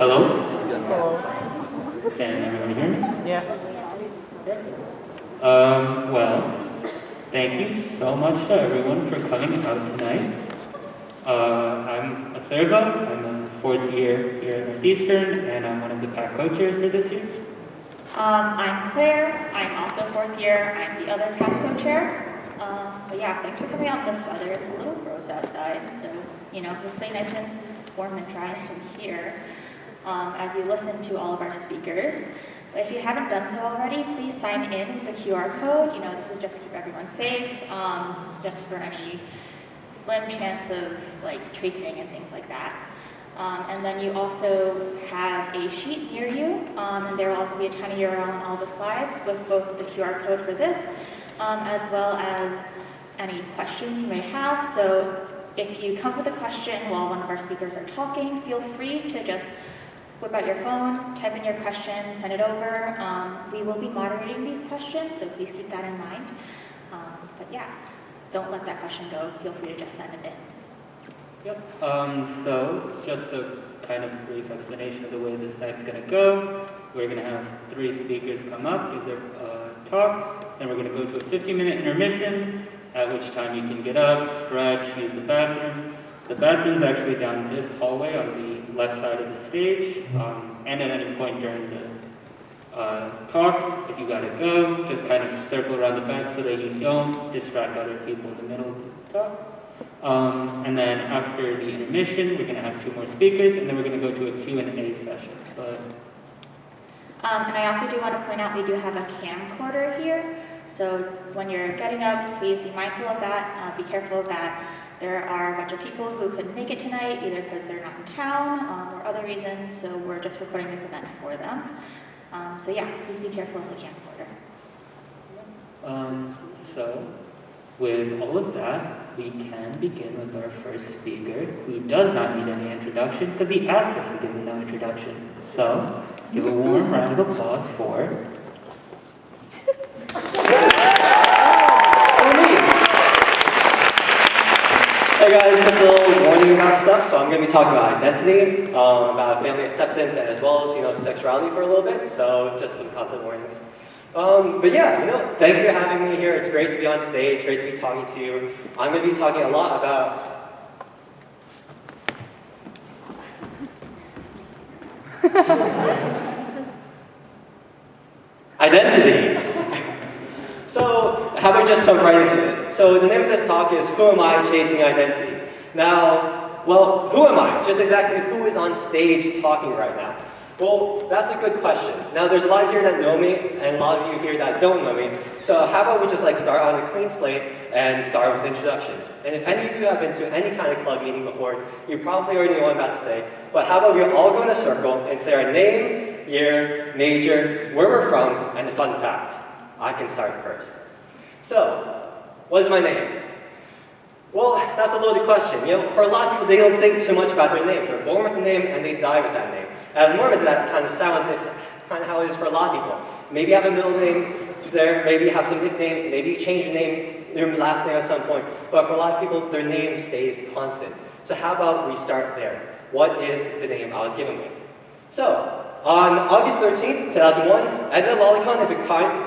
Hello? Hello. Can everyone hear me? Yeah. Well, thank you so much to everyone for coming out tonight. I'm Atharva. I'm a fourth year here at Northeastern, and I'm one of the PAC co-chairs for this year. I'm Claire. I'm also fourth year. I'm the other PAC co-chair. But yeah, thanks for coming out in this weather. It's a little gross outside, so we'll stay nice and warm and dry in here as you listen to all of our speakers. But if you haven't done so already, please sign in with the QR code. This is just to keep everyone safe, just for any slim chance of tracing and things like that. And then you also have a sheet near you, and there will also be a tiny URL on all the slides with both the QR code for this, as well as any questions you may have. So if you come with a question while one of our speakers are talking, feel free to just whip out your phone, type in your question, send it over. We will be moderating these questions, so please keep that in mind. But yeah, don't let that question go. Feel free to just send it in. Yep. So just a kind of brief explanation of the way this night's going to go. We're going to have 3 speakers come up, give their talks, and we're going to go to a 50-minute intermission, at which time you can get up, stretch, use the bathroom. The bathroom's actually down this hallway on the left side of the stage, and at any point during the talks, if you gotta go, just kind of circle around the back so that you don't distract other people in the middle of the talk. And then after the intermission, we're gonna have 2 more speakers, and then we're gonna go to a Q&A session. And I also do want to point out we do have a camcorder here. So when you're getting up, please be mindful of that, be careful of that. There are a bunch of people who couldn't make it tonight, either because they're not in town or other reasons, so we're just recording this event for them. So yeah, please be careful of the camcorder. So with all of that, we can begin with our first speaker, who does not need any introduction, because he asked us to give him no introduction. So give a warm round of applause for Hey guys, just a little warning about stuff. So I'm going to be talking about identity, about family acceptance, and as well as sexuality for a little bit. So just some content warnings. But yeah, thank you for having me here. It's great to be on stage. Great to be talking to you. I'm going to be talking a lot about identity. So how about we just jump right into it? So the name of this talk is Who Am I Chasing Identity? Now, well, who am I? Just exactly who is on stage talking right now? Well, that's a good question. Now, there's a lot of you here that know me, and a lot of you here that don't know me. So how about we just start on a clean slate and start with introductions. And if any of you have been to any kind of club meeting before, you probably already know what I'm about to say. But how about we all go in a circle and say our name, year, major, where we're from, and a fun fact. I can start first. So, what is my name? Well, that's a loaded question. For a lot of people, they don't think too much about their name. They're born with a name and they die with that name. As Mormons, that kind of sounds, it's kind of how it is for a lot of people. Maybe you have a middle name there, maybe you have some nicknames, maybe you change your name, your last name at some point. But for a lot of people, their name stays constant. So how about we start there? What is the name I was given with? So, on August 13th, 2001, Edna Lalicon and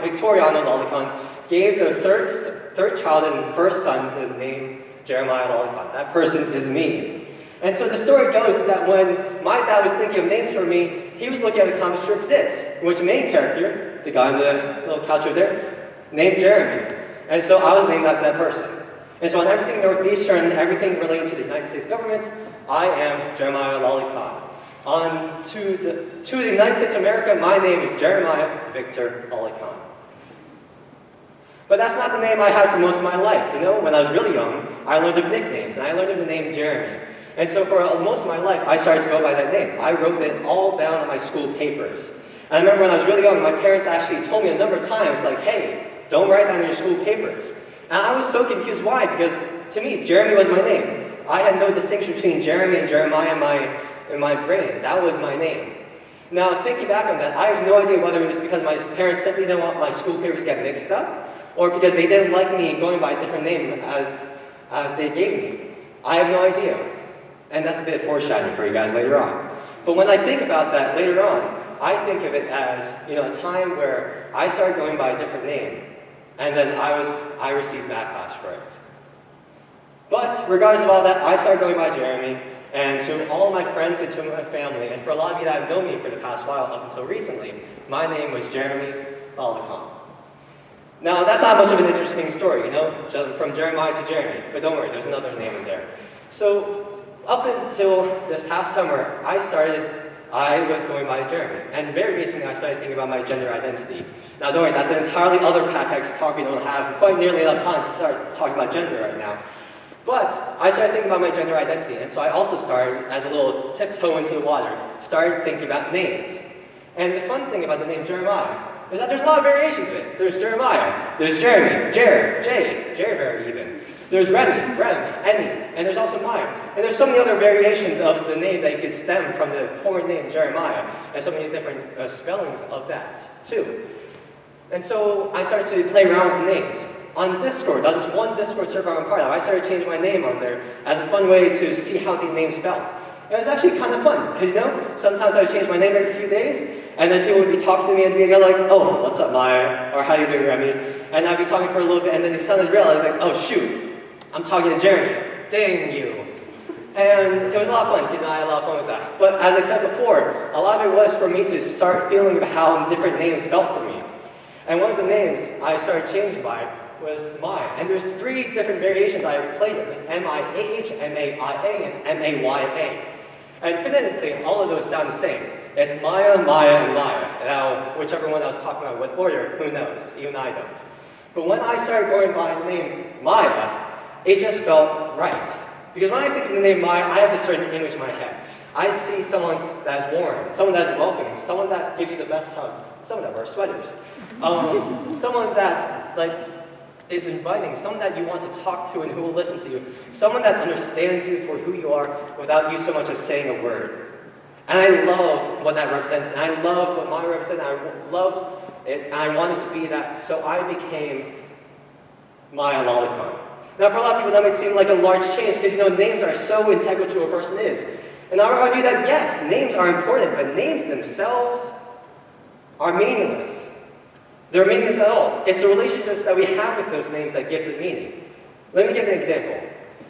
Victoriana Lalicon gave their third child and first son the name Jeremiah Lalicon. That person is me. And so the story goes that when my dad was thinking of names for me, he was looking at the comic strip Zitz, in which the main character, the guy on the little couch over there, named Jeremy. And so I was named after that person. And so on everything Northeastern, everything related to the United States government, I am Jeremiah Lalicon. On to the United States of America, my name is Jeremiah Victor Lalicon. But that's not the name I had for most of my life. When I was really young, I learned of nicknames, and I learned of the name Jeremy. And so for most of my life, I started to go by that name. I wrote it all down on my school papers. And I remember when I was really young, my parents actually told me a number of times, hey, don't write down your school papers. And I was so confused why, because to me, Jeremy was my name. I had no distinction between Jeremy and Jeremiah in my brain. That was my name. Now, thinking back on that, I have no idea whether it was because my parents simply didn't want my school papers to get mixed up, or because they didn't like me going by a different name as they gave me. I have no idea. And that's a bit of foreshadowing for you guys later on. But when I think about that later on, I think of it as, a time where I started going by a different name, and then I received backlash for it. But regardless of all that, I started going by Jeremy, and to all my friends and to my family, and for a lot of you that have known me for the past while up until recently, my name was Jeremy Lalicon. Now, that's not much of an interesting story, just from Jeremiah to Jeremy, but don't worry, there's another name in there. So, up until this past summer, I was going by Jeremy, and very recently I started thinking about my gender identity. Now, don't worry, that's an entirely other PACX talk. We don't have quite nearly enough time to start talking about gender right now. But I started thinking about my gender identity, and so I also started, as a little tiptoe into the water, started thinking about names. And the fun thing about the name Jeremiah is that there's a lot of variations of it. There's Jeremiah, there's Jeremy, Jerry even. There's Remy, Emmy, and there's also Maya. And there's so many other variations of the name that you could stem from the core name Jeremiah, and so many different spellings of that, too. And so I started to play around with names. On Discord, that was one Discord server I'm part of, I started changing my name on there as a fun way to see how these names felt. And it was actually kind of fun, because sometimes I would change my name every few days, and then people would be talking to me and be like, oh, what's up, Maya? Or how you doing, Remy? And I'd be talking for a little bit, and then they suddenly realized, oh shoot, I'm talking to Jeremy. Dang you. And it was a lot of fun, because I had a lot of fun with that. But as I said before, a lot of it was for me to start feeling how different names felt for me. And one of the names I started changing by was Maya. And there's 3 different variations I played with. There's M-I-A-H, M-A-I-A, and M-A-Y-A. And phonetically, all of those sound the same. It's Maya, Maya, and Maya. Now, whichever one I was talking about, what order, who knows? Even I don't. But when I started going by the name Maya, it just felt right. Because when I think of the name Maya, I have this certain image in my head. I see someone that is warm, someone that is welcoming, someone that gives you the best hugs, someone that wears sweaters, someone that is inviting, someone that you want to talk to and who will listen to you, someone that understands you for who you are without you so much as saying a word. And I love what that represents, and I love what Maya represents, and I loved it, and I wanted to be that, so I became Maya Lalicon. Now, for a lot of people, that might seem like a large change, because names are so integral to who a person is. And I would argue that yes, names are important, but names themselves are meaningless. They're meaningless at all. It's the relationships that we have with those names that gives it meaning. Let me give an example.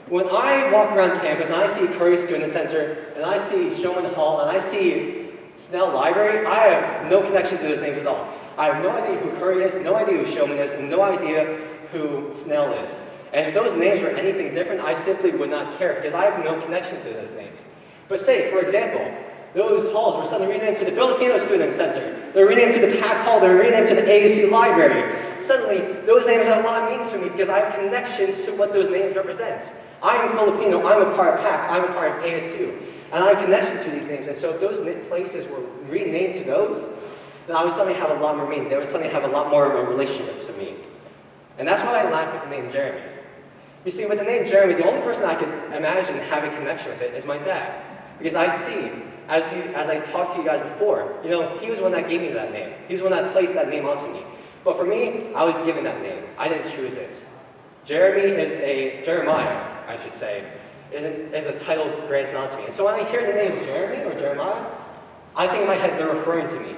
When I walk around campus and I see Curry Student Center, and I see Showman Hall, and I see Snell Library, I have no connection to those names at all. I have no idea who Curry is, no idea who Showman is, and no idea who Snell is. And if those names were anything different, I simply would not care, because I have no connection to those names. But say, for example, those halls were suddenly renamed to the Filipino Student Center. They're renamed to the PAC Hall. They're renamed to the ASU Library. Suddenly, those names have a lot of meaning to me because I have connections to what those names represent. I am Filipino. I'm a part of PAC. I'm a part of ASU. And I have connections to these names. And so if those places were renamed to those, then I would suddenly have a lot more meaning. They would suddenly have a lot more of a relationship to me. And that's what I lack with the name Jeremy. You see, with the name Jeremy, the only person I could imagine having a connection with it is my dad. Because I see, as I talked to you guys before, he was the one that gave me that name. He was the one that placed that name onto me. But for me, I was given that name. I didn't choose it. Jeremiah, I should say, is a title granted onto me. And so when I hear the name Jeremy or Jeremiah, I think in my head they're referring to me.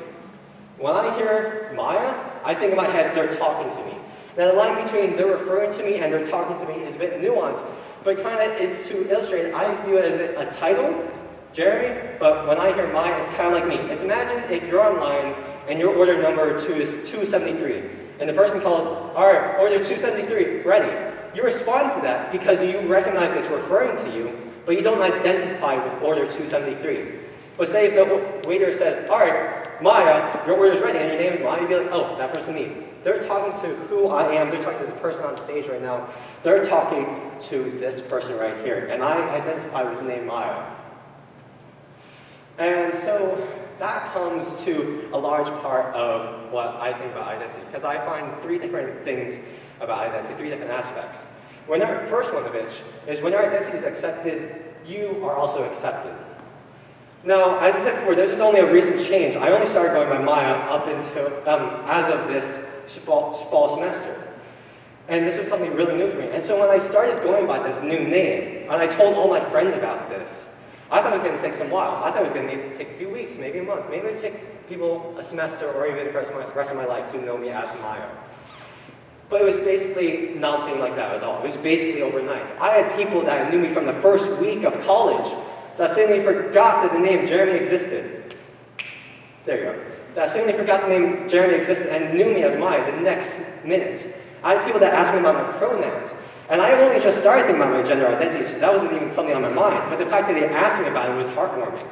When I hear Maya, I think in my head they're talking to me. Now the line between they're referring to me and they're talking to me is a bit nuanced, but it's to illustrate it. I view it as a title, Jeremy, but when I hear Maya, it's kind of like me. It's imagine if you're online and your order number 2 is 273, and the person calls, all right, order 273, ready. You respond to that because you recognize it's referring to you, but you don't identify with order 273. But say if the waiter says, all right, Maya, your order's ready, and your name is Maya, you'd be like, oh, that person me. They're talking to who I am. They're talking to the person on stage right now. They're talking to this person right here. And I identify with the name Maya. And so that comes to a large part of what I think about identity. Because I find 3 different things about identity, 3 different aspects. First one of which is when your identity is accepted, you are also accepted. Now, as I said before, this is only a recent change. I only started going by Maya up until, as of this fall semester. And this was something really new for me. And so when I started going by this new name, and I told all my friends about this, I thought it was going to take some while. I thought it was going to take a few weeks, maybe a month. Maybe it would take people a semester or even the rest of my life to know me as Mayo. But it was basically nothing like that at all. It was basically overnight. I had people that knew me from the first week of college that suddenly forgot that the name Jeremy existed. There you go. That suddenly forgot the name Jeremy existed and knew me as Maya the next minute. I had people that asked me about my pronouns. And I had only just started thinking about my gender identity, so that wasn't even something on my mind. But the fact that they asked me about it was heartwarming.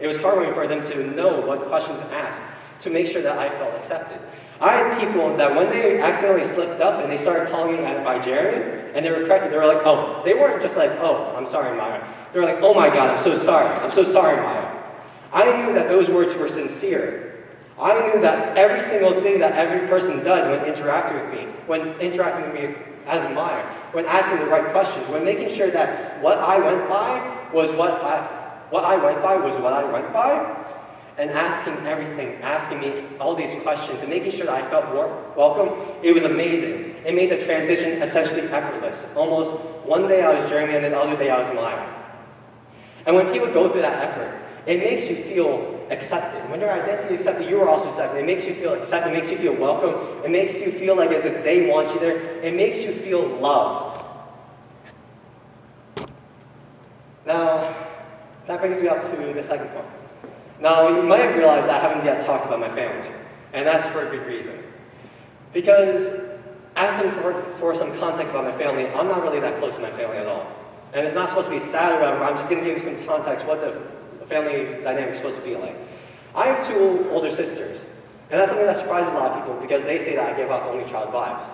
It was heartwarming for them to know what questions to ask, to make sure that I felt accepted. I had people that when they accidentally slipped up and they started calling me by Jeremy, and they were corrected, they were like, oh, they weren't just like, oh, I'm sorry, Maya. They were like, oh my God, I'm so sorry, Maya. I knew that those words were sincere. I knew that every single thing that every person did when interacting with me as Maya, when asking the right questions, when making sure that what I went by was what I went by, and asking everything, asking me all these questions, and making sure that I felt welcome, it was amazing. It made the transition essentially effortless. Almost one day I was Jeremy, and then the other day I was Maya. And when people go through that effort, it makes you feel accepted. When your identity is accepted, you are also accepted. It makes you feel accepted, it makes you feel welcome, it makes you feel like as if they want you there, it makes you feel loved. Now, that brings me up to the second point. Now, you might have realized that I haven't yet talked about my family, and that's for a good reason. Because, asking for some context about my family, I'm not really that close to my family at all. And it's not supposed to be sad or whatever, I'm just going to give you some context what the family dynamic is supposed to be like. I have two older sisters, and that's something that surprises a lot of people because they say that I give off only child vibes.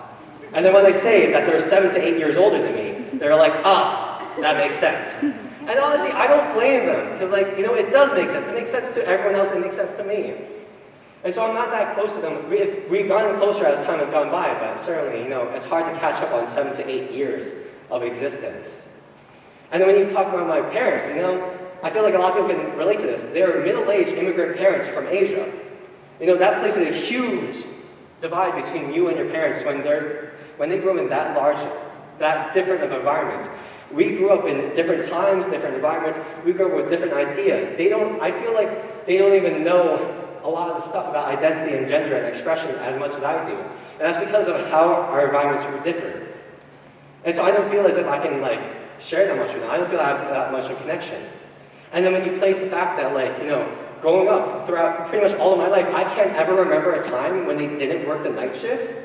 And then when they say that they're 7 to 8 years older than me, they're like, ah, that makes sense. And honestly, I don't blame them, because it does make sense. It makes sense to everyone else, and it makes sense to me. And so I'm not that close to them. We've gotten closer as time has gone by, but certainly, it's hard to catch up on 7 to 8 years of existence. And then when you talk about my parents, I feel like a lot of people can relate to this. They're middle-aged immigrant parents from Asia. That places a huge divide between you and your parents when they grew up in that different of environments. We grew up in different times, different environments. We grew up with different ideas. I feel like they don't even know a lot of the stuff about identity and gender and expression as much as I do. And that's because of how our environments were different. And so I don't feel as if I can share that much with them. I don't feel I have that much of a connection. And then when you place the fact that growing up throughout pretty much all of my life, I can't ever remember a time when they didn't work the night shift.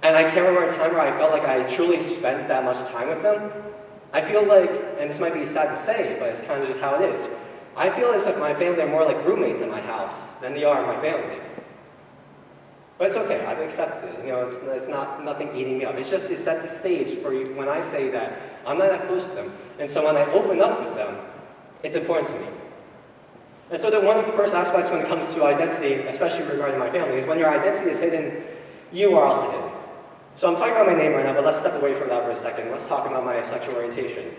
And I can't remember a time where I felt like I truly spent that much time with them. I feel like, and this might be sad to say, but it's kind of just how it is. I feel as if my family are more like roommates in my house than they are my family. But it's okay, I've accepted it. It's nothing eating me up. It's just to set the stage for you when I say that I'm not that close to them. And so when I open up with them, it's important to me. And so one of the first aspects when it comes to identity, especially regarding my family, is when your identity is hidden, you are also hidden. So I'm talking about my name right now, but let's step away from that for a second. Let's talk about my sexual orientation.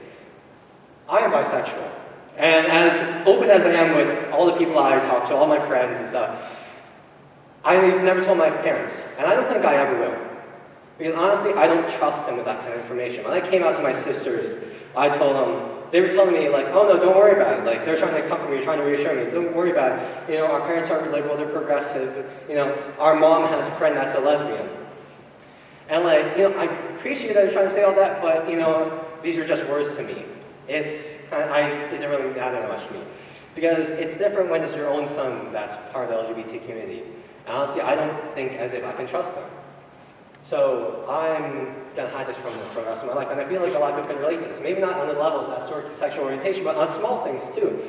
I am bisexual. And as open as I am with all the people I talk to, all my friends and stuff, I've never told my parents, and I don't think I ever will. Because honestly, I don't trust them with that kind of information. When I came out to my sisters, I told them, they were telling me oh no, don't worry about it. They're trying to comfort me, trying to reassure me. Don't worry about it. Our parents aren't liberal, they're progressive. Our mom has a friend that's a lesbian. And I appreciate that they're trying to say all that, but these are just words to me. It didn't really matter that much to me. Because it's different when it's your own son that's part of the LGBT community. And honestly, I don't think as if I can trust them. So I'm going to hide this from them for the rest of my life. And I feel like a lot of people can relate to this. Maybe not on the levels of that sexual orientation, but on small things too.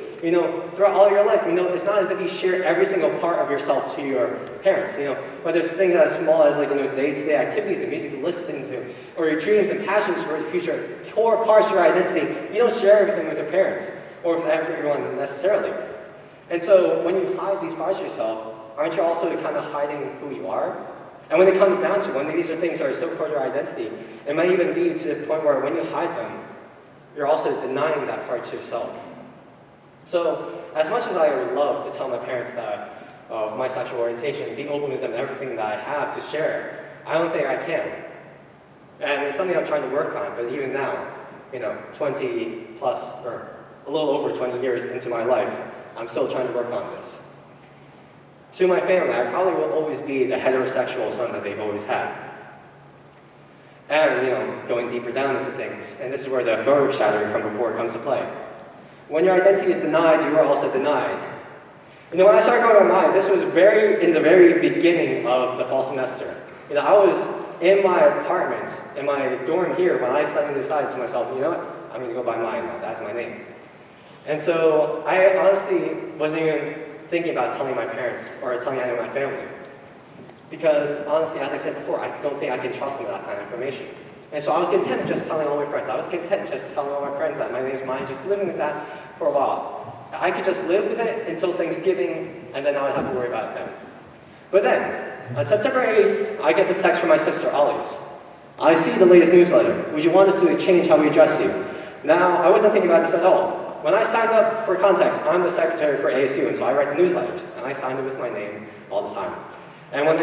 Throughout all your life, it's not as if you share every single part of yourself to your parents. Whether it's things as small as the day-to-day activities, the music you listen to, or your dreams and passions for the future, core parts of your identity, you don't share everything with your parents or with everyone necessarily. And so when you hide these parts of yourself, aren't you also kind of hiding who you are? And when it comes down to when these are things that are so core to your identity, it might even be to the point where when you hide them, you're also denying that part to yourself. So, as much as I would love to tell my parents that of my sexual orientation, be open with them everything that I have to share, I don't think I can. And it's something I'm trying to work on, but even now, 20 plus, or a little over 20 years into my life, I'm still trying to work on this. To my family, I probably will always be the heterosexual son that they've always had. And, going deeper down into things, and this is where the foreshadowing from before comes to play. When your identity is denied, you are also denied. When I started going online, this was in the very beginning of the fall semester. I was in my apartment, in my dorm here, when I suddenly decided to myself, you know what, I'm going to go by mine now, that's my name. And so I honestly wasn't even thinking about telling my parents or telling anyone in my family. Because honestly, as I said before, I don't think I can trust them with that kind of information. And so I was content just telling all my friends. I was content just telling all my friends that my name's mine, just living with that for a while. I could just live with it until Thanksgiving, and then I would have to worry about it then. But then, on September 8th, I get this text from my sister, Ollie's. I see the latest newsletter. Would you want us to change how we address you? Now, I wasn't thinking about this at all. When I signed up for context, I'm the secretary for ASU, and so I write the newsletters, and I signed it with my name all the time. And when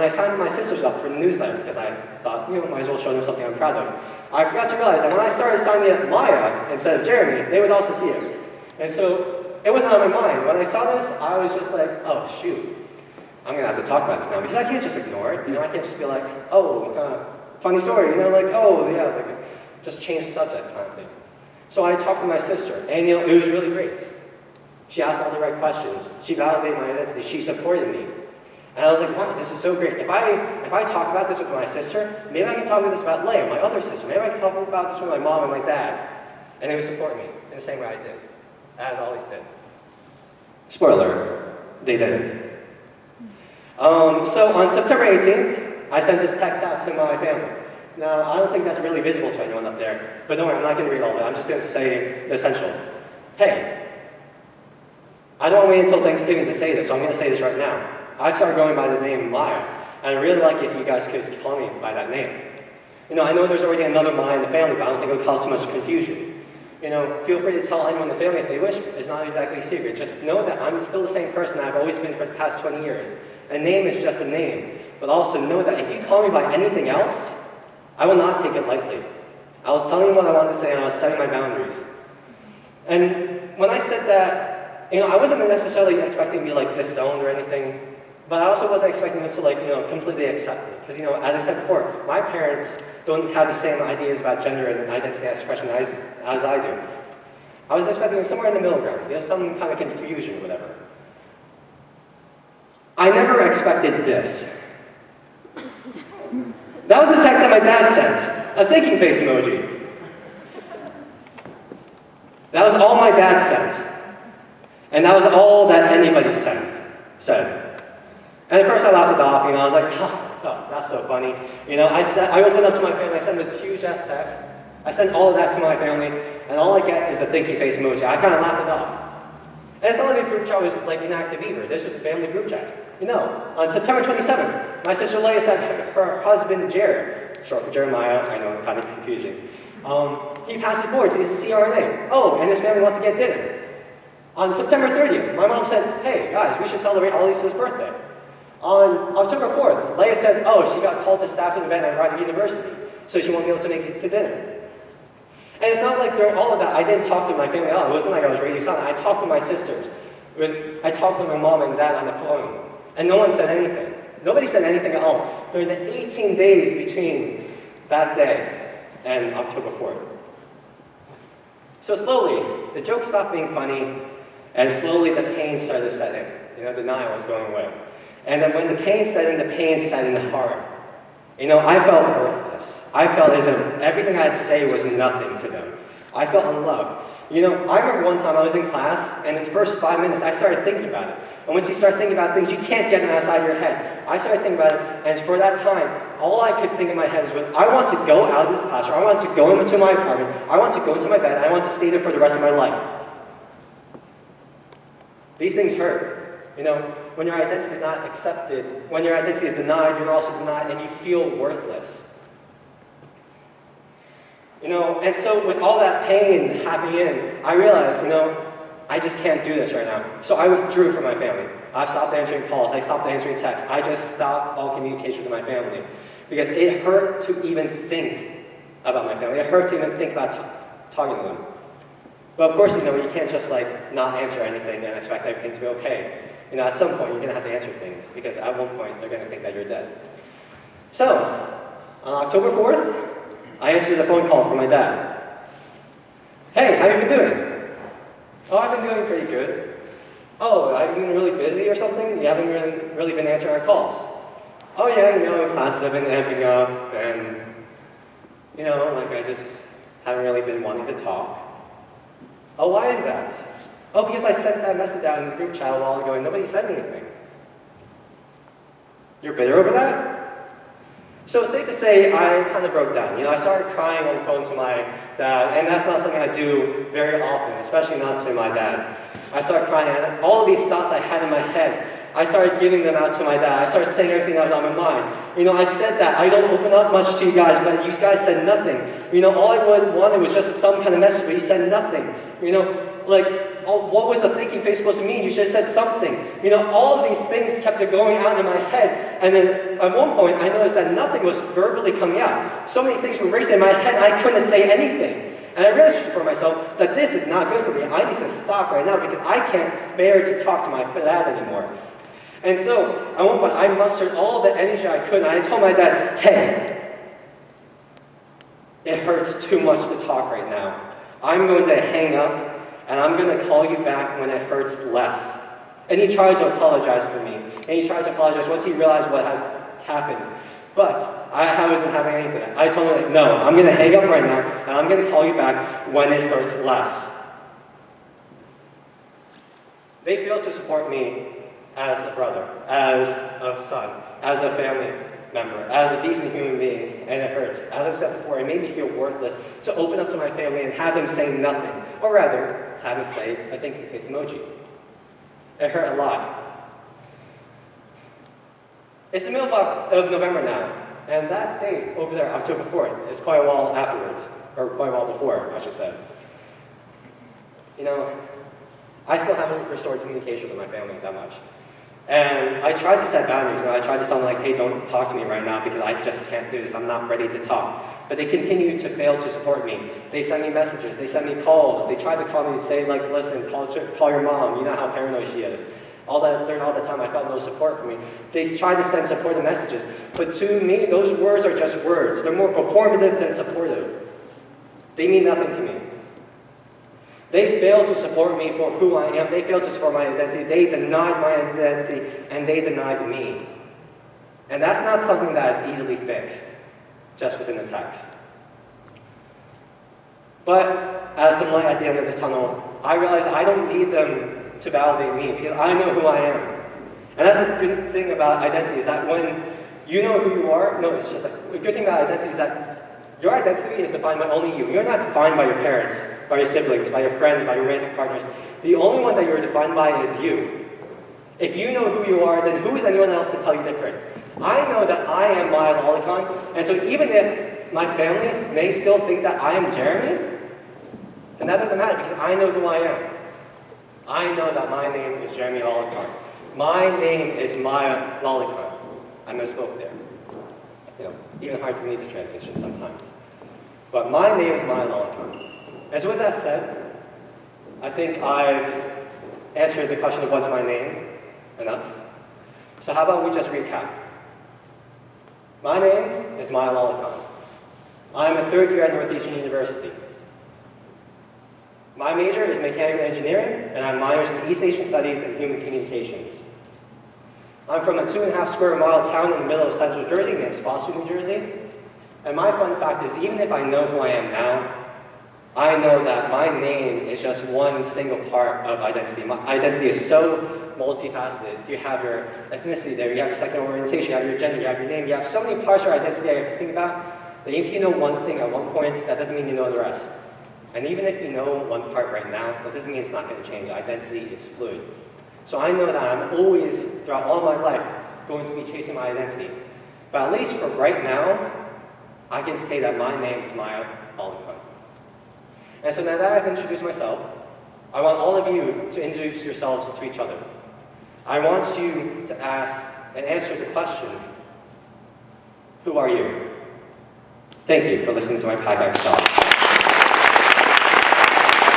I signed my sisters up for the newsletter, because I thought, might as well show them something I'm proud of, I forgot to realize that when I started signing it Maya instead of Jeremy, they would also see it. And so it wasn't on my mind. When I saw this, I was just like, oh, shoot. I'm going to have to talk about this now, because I can't just ignore it. I can't just be like, funny story, just change the subject kind of thing. So I talked to my sister, and it was really great. She asked all the right questions. She validated my identity. She supported me. And I was like, wow, this is so great. If I talk about this with my sister, maybe I can talk about this about Leia, my other sister. Maybe I can talk about this with my mom and my dad. And they would support me in the same way I did, as always did. Spoiler, they didn't. So on September 18th, I sent this text out to my family. Now, I don't think that's really visible to anyone up there, but don't worry, I'm not going to read all of it. I'm just going to say the essentials. Hey, I don't want to wait until Thanksgiving to say this, so I'm going to say this right now. I've started going by the name Maya, and I'd really like if you guys could call me by that name. I know there's already another Maya in the family, but I don't think it would cause too much confusion. Feel free to tell anyone in the family if they wish. It's not exactly a secret. Just know that I'm still the same person I've always been for the past 20 years. A name is just a name, but also know that if you call me by anything else, I will not take it lightly. I was telling you what I wanted to say, and I was setting my boundaries. And when I said that, I wasn't necessarily expecting to be disowned or anything, but I also wasn't expecting them to completely accept it. Because as I said before, my parents don't have the same ideas about gender and identity expression as I do. I was expecting somewhere in the middle ground. Some kind of confusion or whatever. I never expected this. That was the text that my dad sent. A thinking face emoji. That was all my dad sent. And that was all that anybody said. And at first I laughed it off, I was like, oh, that's so funny. I opened up to my family, I sent this huge ass text. I sent all of that to my family, and all I get is a thinking face emoji. I kind of laughed it off. And it's not like a group chat was inactive either. This was a family group chat. On September 27th, my sister Leia said her husband Jared, short for Jeremiah, I know it's kind of confusing, he passed his boards, he's a CRNA. Oh, and his family wants to get dinner. On September 30th, my mom said, hey guys, we should celebrate Alice's birthday. On October 4th, Leia said, oh, she got called to staff an event at Rider University, so she won't be able to make it to dinner. And it's not like during all of that, I didn't talk to my family at all. It wasn't like I was radio silent. I talked to my sisters. I talked to my mom and dad on the phone, and no one said anything. Nobody said anything at all during the 18 days between that day and October 4th. So slowly, the joke stopped being funny, and slowly the pain started to set in. Denial was going away. And then when the pain set in hard. I felt worthless. I felt as if everything I had to say was nothing to them. I felt unloved. I remember one time I was in class, and in the first 5 minutes, I started thinking about it. And once you start thinking about things, you can't get them outside your head. I started thinking about it, and for that time, all I could think in my head was, I want to go out of this classroom, I want to go into my apartment, I want to go into my bed, I want to stay there for the rest of my life. These things hurt. When your identity is not accepted, when your identity is denied, you're also denied, and you feel worthless. And so with all that pain happening I realized, I just can't do this right now. So I withdrew from my family. I stopped answering calls. I stopped answering texts. I just stopped all communication with my family. Because it hurt to even think about my family. It hurt to even think about talking to them. But of course, you can't just like not answer anything and expect everything to be okay. At some point, you're gonna have to answer things because at one point, they're gonna think that you're dead. So, on October 4th, I answered a phone call from my dad. Hey, how you been doing? Oh, I've been doing pretty good. Oh, I've been really busy or something? You haven't really been answering our calls. Oh yeah, classes have been amping up and, I just haven't really been wanting to talk. Oh, why is that? Oh, because I sent that message out in the group chat a while ago and nobody said anything. You're bitter over that? So it's safe to say I kind of broke down. I started crying on the phone to my dad, and that's not something I do very often, especially not to my dad. I started crying, and all of these thoughts I had in my head, I started giving them out to my dad. I started saying everything that was on my mind. I said that I don't open up much to you guys, but you guys said nothing. All I wanted was just some kind of message, but you said nothing. What was the thinking face supposed to mean? You should have said something. All of these things kept going out in my head. And then at one point, I noticed that nothing was verbally coming out. So many things were racing in my head, I couldn't say anything. And I realized for myself that this is not good for me. I need to stop right now because I can't spare to talk to my dad anymore. And so, at one point, I mustered all the energy I could, and I told my dad, hey, it hurts too much to talk right now. I'm going to hang up, and I'm going to call you back when it hurts less. And he tried to apologize to me. And he tried to apologize once he realized what had happened. But I wasn't having anything. I told him, no, I'm going to hang up right now, and I'm going to call you back when it hurts less. They failed to support me as a brother, as a son, as a family member, as a decent human being, and it hurts. As I said before, it made me feel worthless to open up to my family and have them say nothing, or rather, to have them say a thank you face emoji. It hurt a lot. It's the middle of November now, and that date over there, October 4th, is quite a while afterwards, or quite a while before, I should say. I still haven't restored communication with my family that much. And I tried to set boundaries, and I tried to tell them, hey, don't talk to me right now because I just can't do this. I'm not ready to talk. But they continue to fail to support me. They send me messages. They send me calls. They try to call me and say, listen, call your mom. You know how paranoid she is. During all the time, I felt no support from me. They try to send supportive messages. But to me, those words are just words. They're more performative than supportive. They mean nothing to me. They failed to support me for who I am. They failed to support my identity. They denied my identity, and they denied me. And that's not something that is easily fixed, just within the text. But as some light at the end of the tunnel, I realized I don't need them to validate me, because I know who I am. And that's a good thing about identity, is that when you know who you are, it's just a good thing about identity is that your identity is defined by only you. You're not defined by your parents, by your siblings, by your friends, by your romantic partners. The only one that you're defined by is you. If you know who you are, then who is anyone else to tell you different? I know that I am my Lalicon, and so even if my family may still think that I am Jeremy, then that doesn't matter because I know who I am. I know that my name is Jeremy Lalicon. My name is Maya Lalicon. I misspoke there. Even hard for me to transition sometimes. But my name is Maya Lalicon. And so with that said, I think I've answered the question of what's my name enough. So how about we just recap? My name is Maya Lalicon. I'm a third year at Northeastern University. My major is mechanical engineering, and I'm minors in East Asian Studies and Human Communications. I'm from a 2.5 square mile town in the middle of central Jersey named Spotswood, New Jersey. And my fun fact is, even if I know who I am now, I know that my name is just one single part of identity. My identity is so multifaceted. You have your ethnicity there, you have your sexual orientation, you have your gender, you have your name, you have so many parts of your identity that you have to think about, that if you know one thing at one point, that doesn't mean you know the rest. And even if you know one part right now, that doesn't mean it's not going to change. Identity is fluid. So I know that I'm always, throughout all my life, going to be chasing my identity. But at least for right now, I can say that my name is Maya Lalicon. And so now that I've introduced myself, I want all of you to introduce yourselves to each other. I want you to ask and answer the question, who are you? Thank you for listening to my podcast talk.